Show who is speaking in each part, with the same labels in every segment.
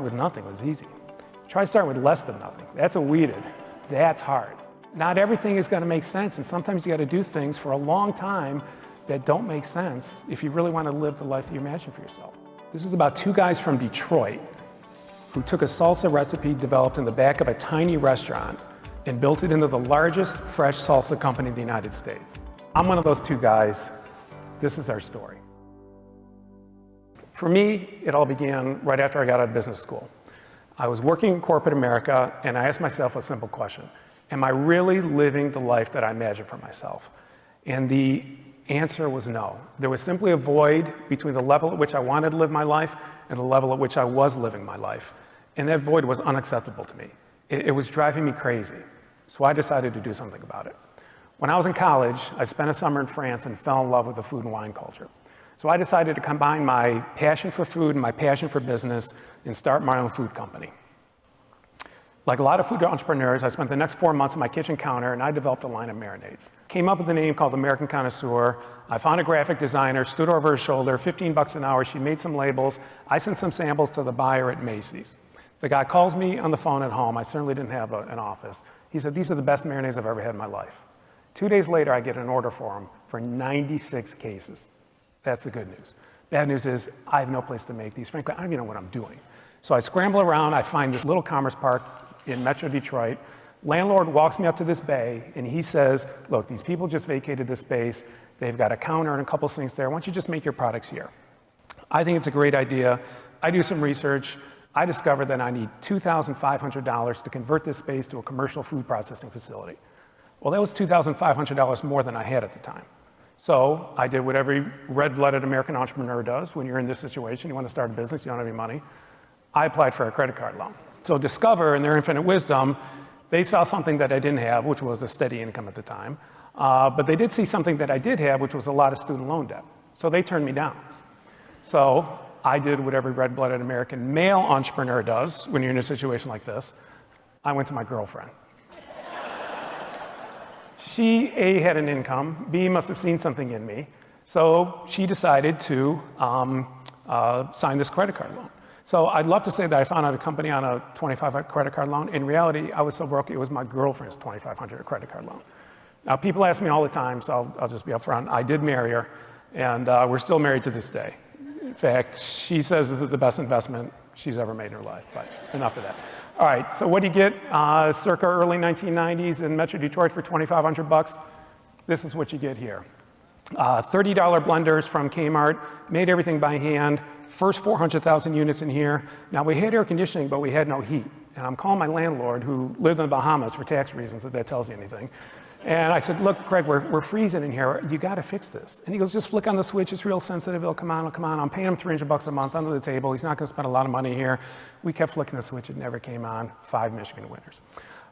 Speaker 1: with nothing was easy. Try starting with less than nothing. That's what we did. That's hard. Not everything is going to make sense, and sometimes you got to do things for a long time that don't make sense if you really want to live the life that you imagine for yourself. This is about two guys from Detroit who took a salsa recipe developed in the back of a tiny restaurant and built it into the largest fresh salsa company in the United States. I'm one of those two guys. This is our story. For me, it all began right after I got out of business school. I was working in corporate America, and I asked myself a simple question. Am I really living the life that I imagined for myself? And the answer was no. There was simply a void between the level at which I wanted to live my life and the level at which I was living my life. And that void was unacceptable to me. It was driving me crazy. So I decided to do something about it. When I was in college, I spent a summer in France and fell in love with the food and wine culture. So I decided to combine my passion for food and my passion for business and start my own food company. Like a lot of food entrepreneurs, I spent the next 4 months on my kitchen counter and I developed a line of marinades. Came up with a name called American Connoisseur. I found a graphic designer, stood over her shoulder, 15 bucks an hour. She made some labels. I sent some samples to the buyer at Macy's. The guy calls me on the phone at home. I certainly didn't have an office. He said, these are the best marinades I've ever had in my life. 2 days later, I get an order for him for 96 cases. That's the good news. Bad news is I have no place to make these. Frankly, I don't even know what I'm doing. So I scramble around. I find this little commerce park in Metro Detroit. Landlord walks me up to this bay and he says, look, these people just vacated this space. They've got a counter and a couple sinks there. Why don't you just make your products here? I think it's a great idea. I do some research. I discovered that I need $2,500 to convert this space to a commercial food processing facility. Well, that was $2,500 more than I had at the time. So I did what every red-blooded American entrepreneur does when you're in this situation. You want to start a business, you don't have any money. I applied for a credit card loan. So Discover, in their infinite wisdom, they saw something that I didn't have, which was a steady income at the time. But they did see something that I did have, which was a lot of student loan debt. So they turned me down. So I did what every red-blooded American male entrepreneur does when you're in a situation like this. I went to my girlfriend. She, A, had an income, B, must have seen something in me. So she decided to sign this credit card loan. So I'd love to say that I found out a company on a $2,500 credit card loan. In reality, I was so broke, it was my girlfriend's $2,500 credit card loan. Now, people ask me all the time, so I'll just be upfront. I did marry her, and we're still married to this day. In fact, she says it's the best investment she's ever made in her life, but enough of that. All right, so what do you get circa early 1990s in Metro Detroit for 2,500 bucks? This is what you get here. $30 blenders from Kmart, made everything by hand, first 400,000 units in here. Now we had air conditioning, but we had no heat. And I'm calling my landlord who lived in the Bahamas for tax reasons, if that tells you anything. And I said, look, Craig, we're freezing in here. You got to fix this. And he goes, just flick on the switch. It's real sensitive. It'll come on, it'll come on. I'm paying him 300 bucks a month under the table. He's not going to spend a lot of money here. We kept flicking the switch. It never came on. 5 Michigan winners.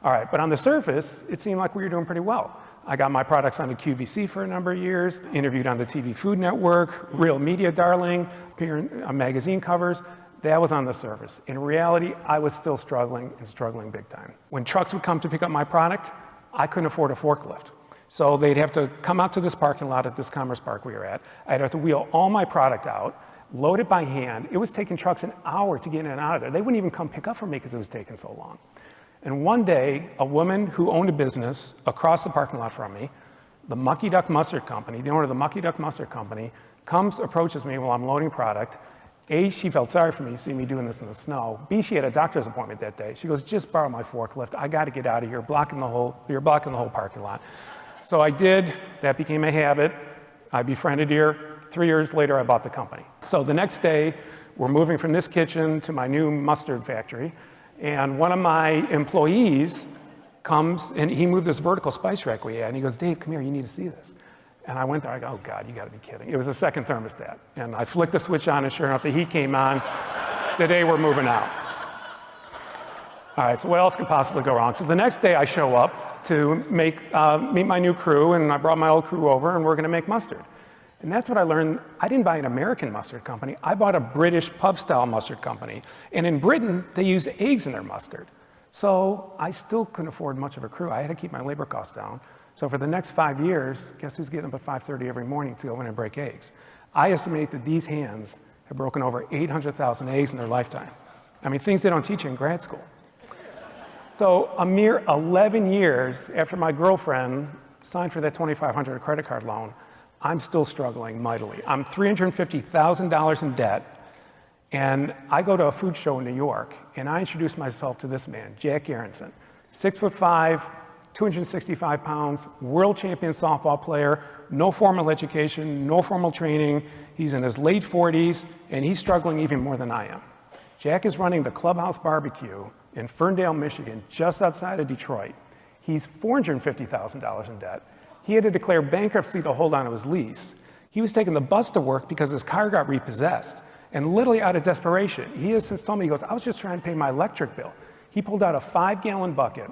Speaker 1: All right, but on the surface, it seemed like we were doing pretty well. I got my products on the QVC for a number of years, interviewed on the TV Food Network, real media darling, appearing on magazine covers. That was on the surface. In reality, I was still struggling and struggling big time. When trucks would come to pick up my product, I couldn't afford a forklift. So they'd have to come out to this parking lot at this commerce park we were at. I'd have to wheel all my product out, load it by hand. It was taking trucks an hour to get in and out of there. They wouldn't even come pick up for me because it was taking so long. And one day, a woman who owned a business across the parking lot from me, the Mucky Duck Mustard Company, the owner of the Mucky Duck Mustard Company, approaches me while I'm loading product. A, she felt sorry for me, seeing me doing this in the snow. B, she had a doctor's appointment that day. She goes, just borrow my forklift. I got to get out of here. You're blocking the whole parking lot. So I did. That became a habit. I befriended her. 3 years later, I bought the company. So the next day, we're moving from this kitchen to my new mustard factory. And one of my employees comes, and he moved this vertical spice rack we had. And he goes, Dave, come here. You need to see this. And I went there, I go, oh God, you gotta be kidding. It was a second thermostat. And I flicked the switch on, and sure enough, the heat came on the day we're moving out. All right, so what else could possibly go wrong? So the next day I show up to meet my new crew, and I brought my old crew over, and we're gonna make mustard. And that's what I learned. I didn't buy an American mustard company. I bought a British pub-style mustard company. And in Britain, they use eggs in their mustard. So I still couldn't afford much of a crew. I had to keep my labor costs down. So for the next 5 years, guess who's getting up at 5:30 every morning to go in and break eggs? I estimate that these hands have broken over 800,000 eggs in their lifetime. I mean, things they don't teach you in grad school. So a mere 11 years after my girlfriend signed for that $2,500 credit card loan, I'm still struggling mightily. I'm $350,000 in debt, and I go to a food show in New York, and I introduce myself to this man, Jack Aronson, 6'5", 265 pounds, world champion softball player, no formal education, no formal training. He's in his late 40s, and he's struggling even more than I am. Jack is running the Clubhouse Barbecue in Ferndale, Michigan, just outside of Detroit. He's $450,000 in debt. He had to declare bankruptcy to hold on to his lease. He was taking the bus to work because his car got repossessed. And literally out of desperation, he has since told me, he goes, I was just trying to pay my electric bill. He pulled out a 5-gallon bucket,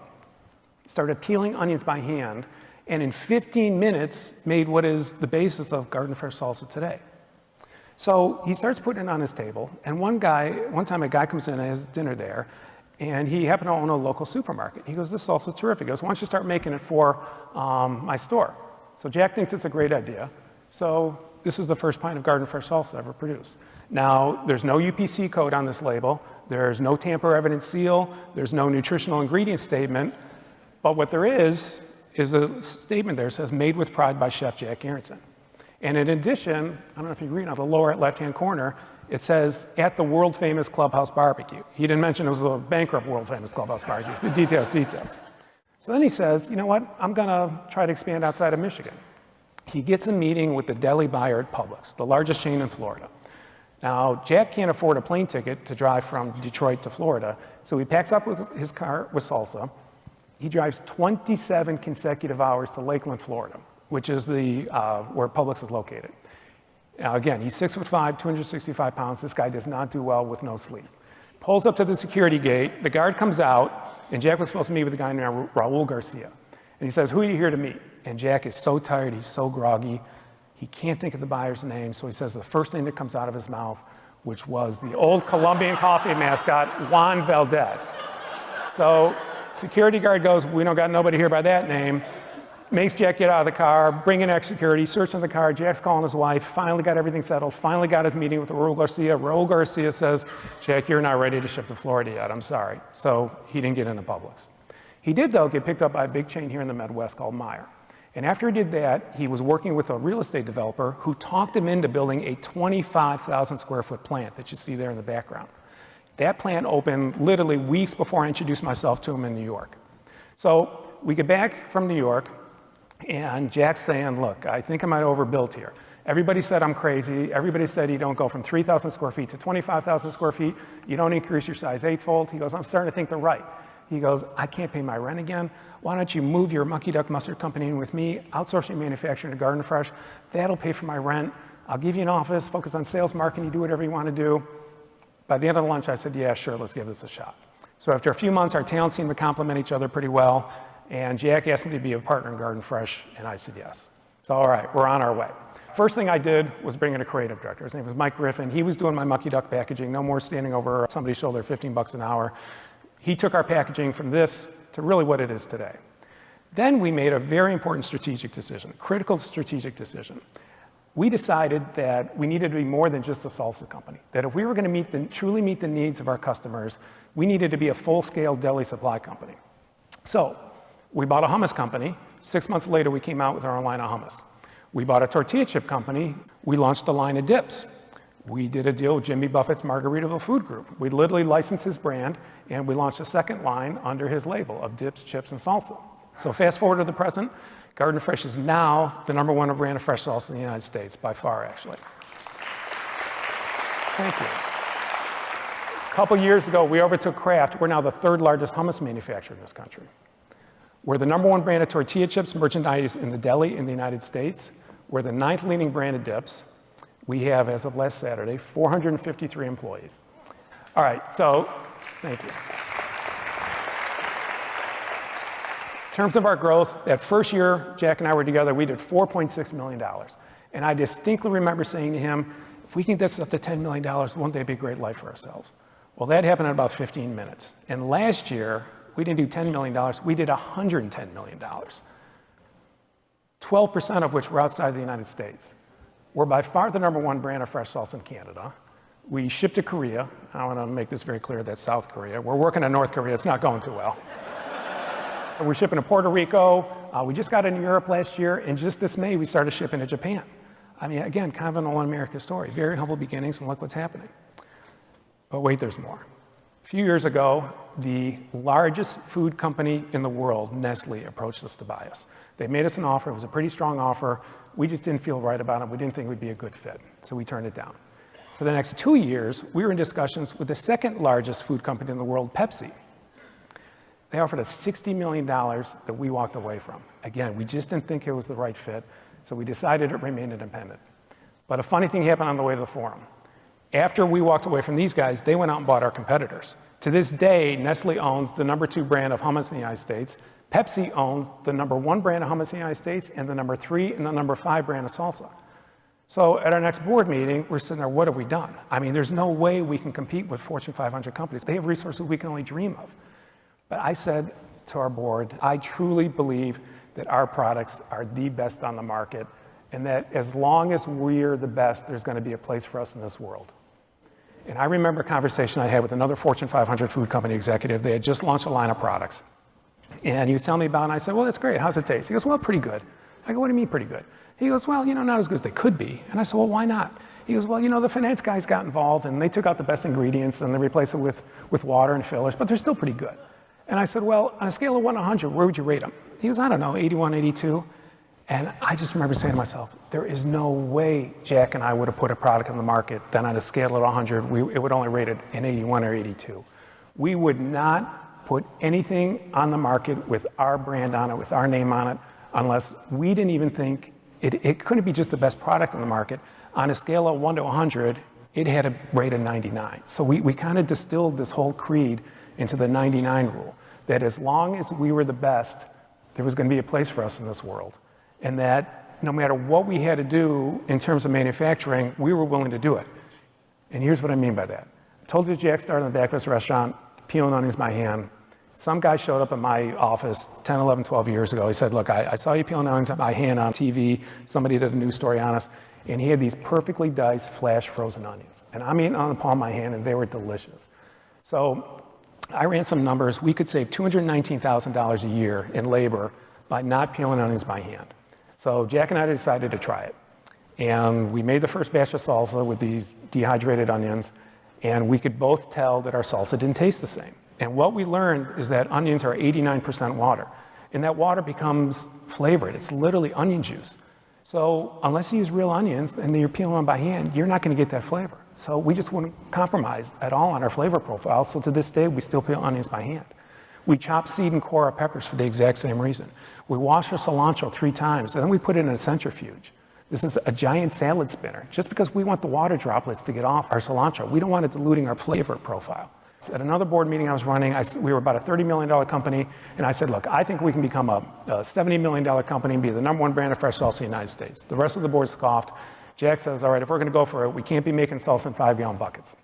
Speaker 1: started peeling onions by hand, and in 15 minutes made what is the basis of Garden Fresh salsa today. So he starts putting it on his table, and one time a guy comes in and has dinner there, and he happened to own a local supermarket. He goes, this salsa's terrific. He goes, why don't you start making it for my store? So Jack thinks it's a great idea. So this is the first pint of Garden Fresh salsa ever produced. Now, there's no UPC code on this label. There's no tamper evidence seal. There's no nutritional ingredient statement. But what there is a statement there that says, made with pride by Chef Jack Aronson. And in addition, I don't know if you can read on the lower left-hand corner, it says, at the world-famous Clubhouse Barbecue. He didn't mention it was a bankrupt world-famous Clubhouse Barbecue. The details. So then he says, you know what? I'm going to try to expand outside of Michigan. He gets a meeting with the deli buyer at Publix, the largest chain in Florida. Now, Jack can't afford a plane ticket to drive from Detroit to Florida, so he packs up with his car with salsa. He drives 27 consecutive hours to Lakeland, Florida, which is where Publix is located. Now, again, he's 6'5", 265 pounds. This guy does not do well with no sleep. Pulls up to the security gate. The guard comes out, and Jack was supposed to meet with a guy named Raul Garcia. And he says, who are you here to meet? And Jack is so tired, he's so groggy, he can't think of the buyer's name, so he says the first name that comes out of his mouth, which was the old Colombian coffee mascot, Juan Valdez. So security guard goes, we don't got nobody here by that name. Makes Jack get out of the car, bring in extra security, searching the car. Jack's calling his wife, finally got everything settled, finally got his meeting with Raul Garcia. Raul Garcia says, Jack, you're not ready to ship to Florida yet, I'm sorry. So he didn't get into Publix. He did, though, get picked up by a big chain here in the Midwest called Meijer. And after he did that, he was working with a real estate developer who talked him into building a 25,000 square foot plant that you see there in the background. That plant opened literally weeks before I introduced myself to him in New York. So we get back from New York, and Jack's saying, look, I think I might have overbuilt here. Everybody said I'm crazy. Everybody said you don't go from 3,000 square feet to 25,000 square feet. You don't increase your size 8-fold. He goes, I'm starting to think they're right. He goes, I can't pay my rent again. Why don't you move your Mucky Duck Mustard Company in with me, outsource your manufacturing to Garden Fresh. That'll pay for my rent. I'll give you an office, focus on sales, marketing, you do whatever you want to do. By the end of the lunch, I said, yeah, sure, let's give this a shot. So after a few months, our talents seemed to complement each other pretty well. And Jack asked me to be a partner in Garden Fresh, and I said yes. So all right, we're on our way. First thing I did was bring in a creative director. His name was Mike Griffin. He was doing my Mucky Duck packaging, no more standing over somebody's shoulder, $15 an hour. He took our packaging from this to really what it is today. Then we made a very important strategic decision, critical strategic decision. We decided that we needed to be more than just a salsa company, that if we were going to truly meet the needs of our customers, we needed to be a full-scale deli supply company. So we bought a hummus company. 6 months later, we came out with our own line of hummus. We bought a tortilla chip company. We launched a line of dips. We did a deal with Jimmy Buffett's Margaritaville Food Group. We literally licensed his brand, and we launched a second line under his label of dips, chips, and salsa. So fast forward to the present, Garden Fresh is now the #1 brand of fresh salsa in the United States, by far, actually. Thank you. A couple years ago, we overtook Kraft. We're now the 3rd largest hummus manufacturer in this country. We're the #1 brand of tortilla chips merchandised in the deli in the United States. We're the 9th leading brand of dips. We have, as of last Saturday, 453 employees. All right, so thank you. In terms of our growth, that first year Jack and I were together, we did $4.6 million. And I distinctly remember saying to him, if we can get this up to $10 million, one day it'd be a great life for ourselves. Well, that happened in about 15 minutes. And last year, we didn't do $10 million, we did $110 million. 12% of which were outside the United States. We're by far the #1 brand of fresh salsa in Canada. We shipped to Korea. I want to make this very clear, that's South Korea. We're working on North Korea. It's not going too well. And we're shipping to Puerto Rico. We just got into Europe last year, and just this May, we started shipping to Japan. I mean, again, kind of an all-America story. Very humble beginnings, and look what's happening. But wait, there's more. A few years ago, the largest food company in the world, Nestle, approached us to buy us. They made us an offer. It was a pretty strong offer. We just didn't feel right about it. We didn't think we'd be a good fit, so we turned it down. For the next 2 years, we were in discussions with the second largest food company in the world, Pepsi. They offered us $60 million that we walked away from. Again, we just didn't think it was the right fit, so we decided to remain independent. But a funny thing happened on the way to the forum. After we walked away from these guys, they went out and bought our competitors. To this day, Nestle owns the #2 brand of hummus in the United States. Pepsi owns the #1 brand of hummus in the United States and the #3 and the #5 brand of salsa. So at our next board meeting, we're sitting there, what have we done? I mean, there's no way we can compete with Fortune 500 companies. They have resources we can only dream of. But I said to our board, I truly believe that our products are the best on the market, and that as long as we're the best, there's going to be a place for us in this world. And I remember a conversation I had with another Fortune 500 food company executive. They had just launched a line of products. And he was telling me about it, and I said, well, that's great. How's it taste? He goes, well, pretty good. I go, what do you mean pretty good? He goes, well, not as good as they could be. And I said, well, why not? He goes, well, the finance guys got involved, and they took out the best ingredients, and they replaced it with water and fillers, but they're still pretty good. And I said, well, on a scale of 1 to 100, where would you rate them? He goes, I don't know, 81, 82. And I just remember saying to myself, there is no way Jack and I would have put a product on the market that on a scale of 100, it would only rate it an 81 or 82. We would not put anything on the market with our brand on it, with our name on it, unless we didn't even think it couldn't be just the best product on the market. On a scale of 1 to 100, it had a rate of 99. So we kind of distilled this whole creed into the 99 rule, that as long as we were the best, there was going to be a place for us in this world. And that no matter what we had to do in terms of manufacturing, we were willing to do it. And here's what I mean by that. I told you Jack started in the back of this restaurant, peeling onions by hand. Some guy showed up at my office 10, 11, 12 years ago. He said, look, I saw you peeling onions by hand on TV. Somebody did a news story on us. And he had these perfectly diced, flash frozen onions. And I'm eating on the palm of my hand, and they were delicious. So I ran some numbers. We could save $219,000 a year in labor by not peeling onions by hand. So Jack and I decided to try it. And we made the first batch of salsa with these dehydrated onions, and we could both tell that our salsa didn't taste the same. And what we learned is that onions are 89% water, and that water becomes flavored. It's literally onion juice. So unless you use real onions and you're peeling them by hand, you're not going to get that flavor. So we just wouldn't compromise at all on our flavor profile. So to this day, we still peel onions by hand. We chop seed and core our peppers for the exact same reason. We wash our cilantro 3 times, and then we put it in a centrifuge. This is a giant salad spinner, just because we want the water droplets to get off our cilantro. We don't want it diluting our flavor profile. At another board meeting I was running, we were about a $30 million company, and I said, look, I think we can become a $70 million company and be the #1 brand of fresh salsa in the United States. The rest of the board scoffed. Jack says, all right, if we're going to go for it, we can't be making salsa in 5-gallon buckets.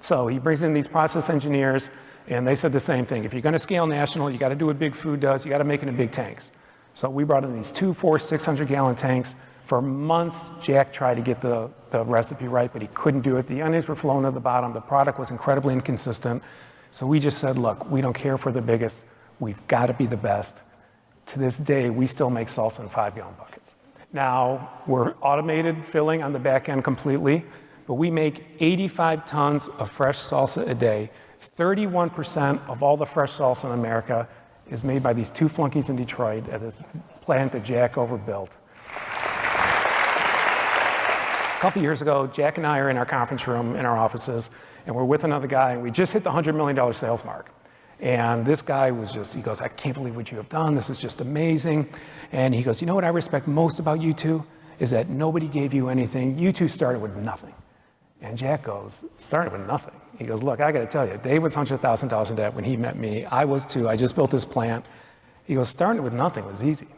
Speaker 1: So he brings in these process engineers, and they said the same thing. If you're going to scale national, you got to do what Big Food does. You got to make it in big tanks. So we brought in these 2, 4, 600-gallon tanks. For months, Jack tried to get the recipe right, but he couldn't do it. The onions were flowing to the bottom. The product was incredibly inconsistent. So we just said, look, we don't care if we're the biggest. We've got to be the best. To this day, we still make salsa in 5-gallon buckets. Now, we're automated filling on the back end completely, but we make 85 tons of fresh salsa a day. 31% of all the fresh salsa in America is made by these 2 flunkies in Detroit at this plant that Jack overbuilt. A couple years ago, Jack and I are in our conference room in our offices, and we're with another guy, and we just hit the $100 million sales mark. And this guy he goes, I can't believe what you have done. This is just amazing. And he goes, you know what I respect most about you two is that nobody gave you anything. You two started with nothing. And Jack goes, started with nothing. He goes, look, I got to tell you, Dave was $100,000 in debt when he met me. I was too. I just built this plant. He goes, starting with nothing was easy.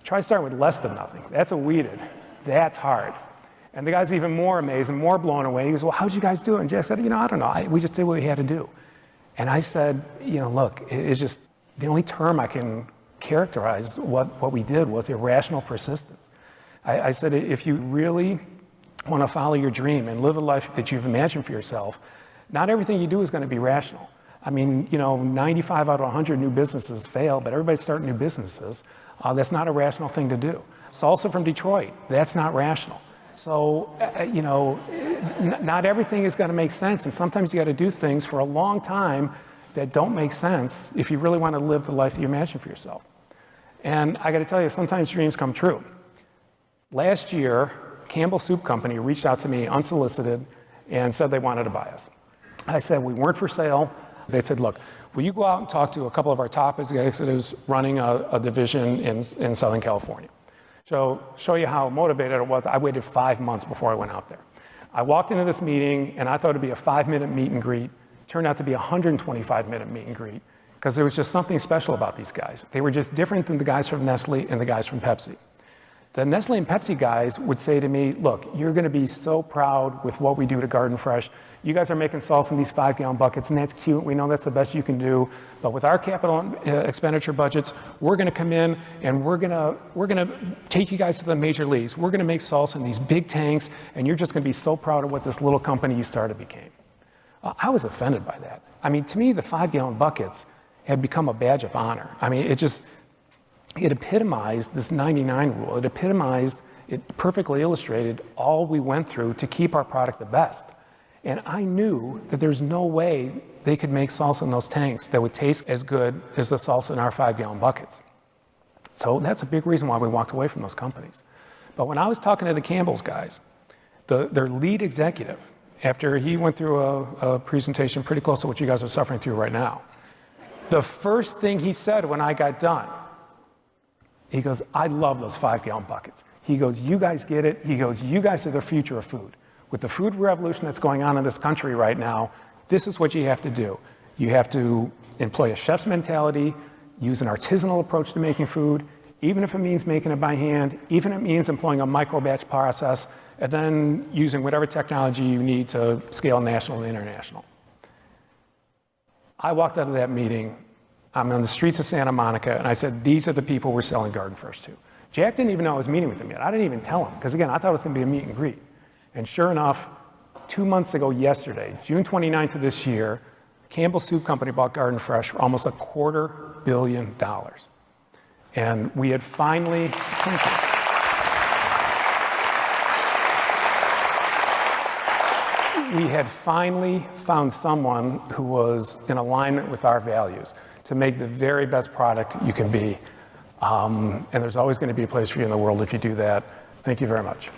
Speaker 1: Try starting with less than nothing. That's what we did. That's hard. And the guy's even more amazed and more blown away. He goes, well, how'd you guys do it? And Jack said, I don't know. We just did what we had to do. And I said, look, it's just the only term I can characterize what we did was irrational persistence. I said, if you really want to follow your dream and live a life that you've imagined for yourself, not everything you do is going to be rational. I mean, 95 out of 100 new businesses fail, but everybody's starting new businesses. That's not a rational thing to do. Salsa from Detroit, that's not rational. So, not everything is going to make sense, and sometimes you got to do things for a long time that don't make sense if you really want to live the life that you imagine for yourself. And I got to tell you, sometimes dreams come true. Last year, Campbell's Soup Company reached out to me unsolicited and said they wanted to buy us. I said we weren't for sale. They said, look, will you go out and talk to a couple of our top executives running a division in Southern California? So show you how motivated I was. I waited 5 months before I went out there. I walked into this meeting and I thought it'd be a 5-minute meet and greet. Turned out to be a 125-minute meet and greet because there was just something special about these guys. They were just different than the guys from Nestle and the guys from Pepsi. The Nestle and Pepsi guys would say to me, look, you're going to be so proud with what we do to Garden Fresh. You guys are making salsa in these 5-gallon buckets, and that's cute. We know that's the best you can do. But with our capital expenditure budgets, we're going to come in and we're going to take you guys to the major leagues. We're going to make salsa in these big tanks, and you're just going to be so proud of what this little company you started became. I was offended by that. I mean, to me, the 5-gallon buckets had become a badge of honor. I mean, it epitomized this 99 rule. It perfectly illustrated all we went through to keep our product the best. And I knew that there's no way they could make salsa in those tanks that would taste as good as the salsa in our 5-gallon buckets. So that's a big reason why we walked away from those companies. But when I was talking to the Campbell's guys, their lead executive, after he went through a presentation pretty close to what you guys are suffering through right now, the first thing he said when I got done, he goes, I love those 5-gallon buckets. He goes, you guys get it. He goes, you guys are the future of food. With the food revolution that's going on in this country right now, this is what you have to do. You have to employ a chef's mentality, use an artisanal approach to making food, even if it means making it by hand, even if it means employing a micro-batch process, and then using whatever technology you need to scale national and international. I walked out of that meeting. I'm on the streets of Santa Monica, and I said, these are the people we're selling Garden Fresh to. Jack didn't even know I was meeting with him yet. I didn't even tell him, because again, I thought it was going to be a meet and greet. And sure enough, 2 months ago yesterday, June 29th of this year, Campbell's Soup Company bought Garden Fresh for almost $250 million. And we had finally, found someone who was in alignment with our values to make the very best product you can be. And there's always going to be a place for you in the world if you do that. Thank you very much.